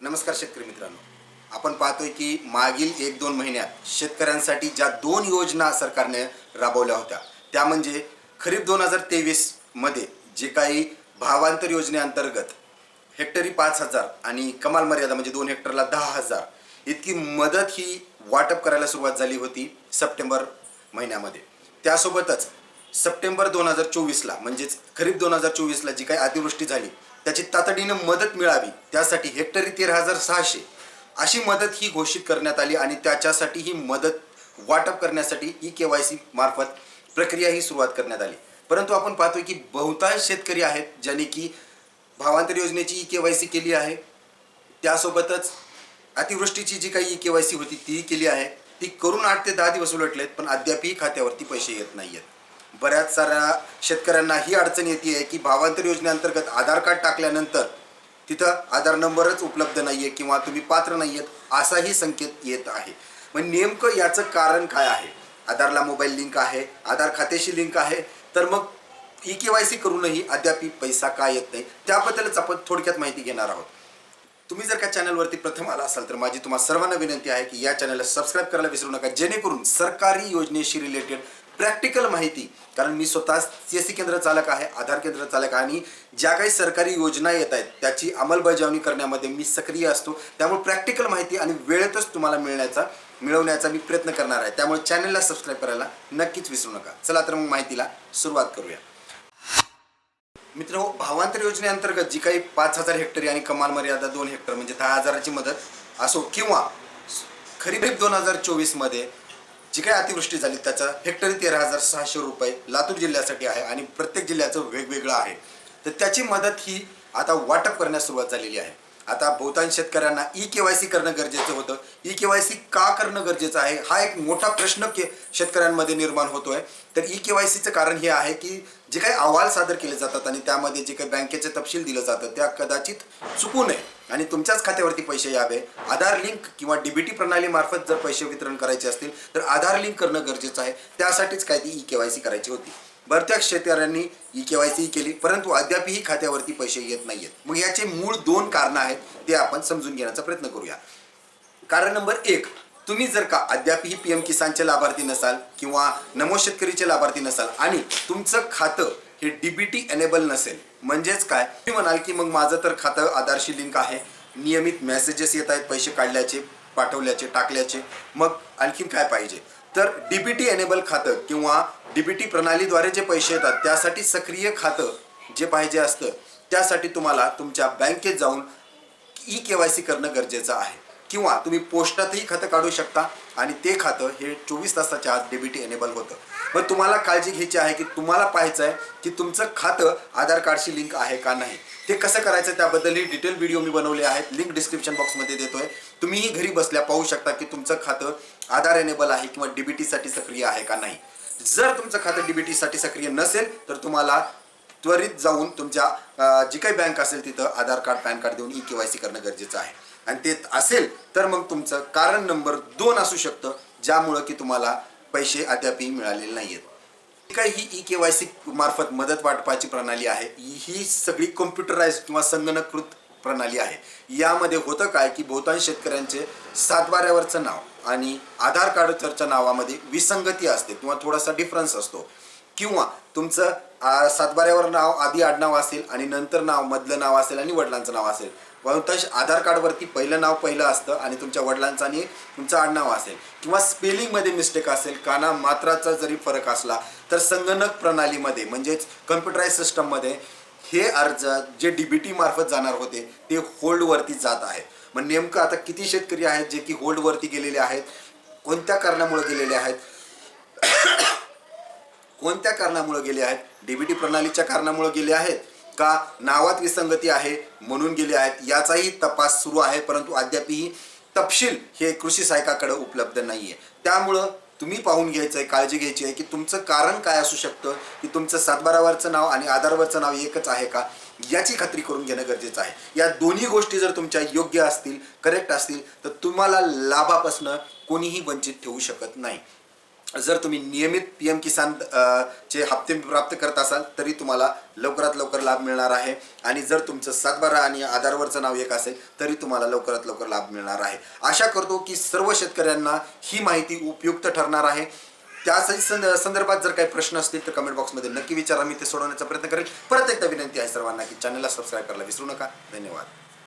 नमस्कार शेतकरी मित्रांनो, आपण पाहतोय की मागील 1-2 महिन्यात शेतकऱ्यांसाठी ज्या 2 योजना सरकारने राबवल्या होत्या त्या म्हणजे खरीप 2023 मध्ये जे काही भावांतर योजनेअंतर्गत हेक्टरी 5,000 आणि कमाल मर्यादा म्हणजे 2 हेक्टरला 10,000 इतकी मदत ही वाटप करायला सुरुवात झाली होती सप्टेंबर महिन्यामध्ये. त्यासोबतच सप्टेंबर 2024ला म्हणजेच खरीप 2024ला जी काही अतिवृष्टी झाली त्याची तातडीनं मदत मिळावी त्यासाठी हेक्टरी 13,600 अशी मदत ही घोषित करण्यात आली आणि त्याच्यासाठी ही मदत वाटप करण्यासाठी KYC मार्फत प्रक्रिया ही सुरुवात करण्यात आली. परंतु आपण पाहतोय की बहुतांश शेतकरी आहेत ज्यांनी की भावांतर योजनेची KYC केली आहे, त्यासोबतच अतिवृष्टीची जी काही KYC होती ती केली आहे. ती करून 8 ते 10 दिवस उलटलेत पण अद्यापही खात्यावरती पैसे येत नाहीयेत. बऱ्याच साऱ्या शेतकऱ्यांना ही अडचण येते आहे की भावांतर योजनेअंतर्गत आधार कार्ड टाकल्यानंतर तिथं आधार नंबरच उपलब्ध नाही आहे किंवा तुम्ही पात्र नाही आहेत असाही संकेत येत आहे. मग नेमकं याचं कारण काय आहे? आधारला मोबाईल लिंक आहे, आधार खात्याशी लिंक आहे, तर मग KYC करूनही अद्याप पैसा का येत नाही त्याबद्दलच आपण थोडक्यात माहिती घेणार आहोत. तुम्ही जर का चॅनलवरती प्रथम आला असाल तर माझी तुम्हाला सर्वांना विनंती आहे की या चॅनलला सबस्क्राईब करायला विसरू नका, जेणेकरून सरकारी योजनेशी रिलेटेड प्रॅक्टिकल माहिती, कारण मी स्वतः CSC केंद्र चालक आहे, आधार केंद्र चालक आहे आणि ज्या काही सरकारी योजना येत आहेत त्याची अंमलबजावणी करण्यामध्ये मी सक्रिय असतो. त्यामुळे प्रॅक्टिकल माहिती आणि वेळेतच तुम्हाला मिळवण्याचा मी प्रयत्न करणार आहे. त्यामुळे चॅनलला सबस्क्राईब करायला नक्कीच विसरू नका. चला तर मग माहितीला सुरुवात करूया. मित्रांनो, भावांतर योजनेअंतर्गत जी काही 5,000 हेक्टरी आणि कमाल मर्यादा 2 हेक्टर म्हणजे 10,000ची मदत असो किंवा खरीप 2024 मध्ये जी काही अतिवृष्टी झाली त्याचा हेक्टरी 13,600 रुपये लातूर जिल्ह्यासाठी आहे आणि प्रत्येक जिल्ह्याचं वेगवेगळं आहे. तर त्याची मदत ही आता वाटप करण्यास सुरुवात झालेली आहे. आता बहुतांश शेतकऱ्यांना KYC करणं गरजेचं होतं. KYC का करणं गरजेचं आहे हा एक मोठा प्रश्न शेतकऱ्यांमध्ये निर्माण होतोय. तर KYCचं कारण हे आहे की जे काही अहवाल सादर केले जातात आणि त्यामध्ये जे काही बँकेचे तपशील दिलं जातं त्या कदाचित चुकू नये आणि तुमच्याच खात्यावरती पैसे यावे. आधार लिंक किंवा DBT प्रणाली मार्फत जर पैसे वितरण करायचे असतील तर आधार लिंक करणं गरजेचं आहे. त्यासाठीच काय ती KYC करायची होती. बऱ्याच शेतकऱ्यांनी KYC केली परंतु अद्यापही खात्यावरती पैसे येत नाहीयेत. मग याचे मूळ 2 कारणं आहेत ते आपण समजून घेण्याचा प्रयत्न करूया. कारण नंबर 1, तुम्ही जर का अद्यापही PM किसानचे लाभार्थी नसाल किंवा नमो शेतकरीचे लाभार्थी नसाल आणि तुमचं खातं हे DBT एनेबल नसेल, म्हणजेच काय तुम्ही म्हणाल की मग माझं तर खातं आधारशी लिंक आहे, नियमित मेसेजेस येत आहेत पैसे काढल्याचे, पाठवल्याचे, टाकल्याचे, मग आणखीन काय पाहिजे? तर DBT एनेबल खातं किंवा DBT प्रणालीद्वारे जे पैसे येतात त्यासाठी सक्रिय खातं जे पाहिजे असतं त्यासाठी तुम्हाला तुमच्या बँकेत जाऊन KYC करणं गरजेचं आहे किंवा तुम्ही पोस्टातही खातं काढू शकता आणि ते खातं हे 24 तासाच्या आत DBT एनेबल होतं. मग तुम्हाला काळजी घ्यायची आहे की तुम्हाला पाहायचं आहे की तुमचं खातं आधार कार्डशी लिंक आहे का नाही. ते कसं करायचं त्याबद्दलही डिटेल व्हिडिओ मी बनवले आहेत, लिंक डिस्क्रिप्शन बॉक्समध्ये देतोय. तुम्हीही घरी बसल्या पाहू शकता की तुमचं खातं आधार एनेबल आहे किंवा DBT साठी सक्रिय आहे का नाही. जर तुमचं खातं DBT साठी सक्रिय नसेल तर तुम्हाला त्वरित जाऊन तुमच्या जी काही बँक असेल तिथं आधार कार्ड, पॅन कार्ड देऊन KYC करणं गरजेचं आहे. आणि ते असेल तर मग तुमचं कारण नंबर 2 असू शकतं ज्यामुळं की तुम्हाला पैसे अद्यापही मिळालेले नाहीयेत. काही ही KYC मार्फत मदत वाटपाची प्रणाली आहे ही सगळी कॉम्प्युटराइज किंवा संगणकृत प्रणाली आहे. यामध्ये होतं काय की बहुतांश शेतकऱ्यांचे सातबाऱ्यावरचं नाव आणि आधार कार्डच्या नावामध्ये विसंगती असते किंवा थोडासा डिफरन्स असतो किंवा तुमचं सातबाऱ्यावर नाव आधी आडनाव असेल आणि नंतर नाव मधलं नाव असेल आणि वडिलांचं नाव असेल. बहुतांश आधार कार्डवरती पहिलं नाव पहिलं असतं आणि तुमच्या वडिलांचं आणि तुमचं आडनाव असेल किंवा स्पेलिंगमध्ये मिस्टेक असेल, काना मात्राचा जरी फरक असला तर संगणक प्रणालीमध्ये म्हणजेच कम्प्युटराइज सिस्टममध्ये हे अर्ज जे DBT मार्फत जाणार होते ते होल्डवरती जात आहेत. मग नेमकं आता किती शेतकरी आहेत जे की होल्डवरती गेलेले आहेत, कोणत्या कारणामुळे गेलेले आहेत कोणत्या कारणामुळे गेले आहेत? DBT प्रणालीच्या कारणामुळे गेले आहेत का नावात विसंगती आहे म्हणून गेले आहेत? याचाही तपास सुरू आहे परंतु अद्यापही तपशील हे कृषी सहाय्यकाकडे उपलब्ध नाहीये. त्यामुळं तुम्ही पाहून घ्यायचं आहे, काळजी घ्यायची आहे की तुमचं कारण काय असू शकतं की तुमचं सातबारावरचं नाव आणि आधारवरचं नाव एकच आहे का याची खात्री करून घेणं गरजेचं आहे. या दोन्ही गोष्टी जर तुमच्या योग्य असतील, करेक्ट असतील तर तुम्हाला लाभापासून कोणीही वंचित ठेवू शकत नाही. जर तुम्ही नियमित PM किसान चे हप्ते प्राप्त करत असाल तरी तुम्हाला लवकरात लवकर लाभ मिळणार आहे. आणि जर तुमचं 7/12 आणि आधारवरचं नाव एक असेल तरी तुम्हाला लवकरात लवकर लाभ मिळणार आहे. आशा करतो की सर्व शेतकऱ्यांना ही माहिती उपयुक्त ठरणार आहे. त्यासाठी संदर्भात जर काही प्रश्न असतील तर कमेंट बॉक्समध्ये नक्की विचारा, मी ते सोडवण्याचा प्रयत्न करेन. परत एकदा विनंती आहे सर्वांना की चॅनलला सबस्क्राईब करायला विसरू नका. धन्यवाद.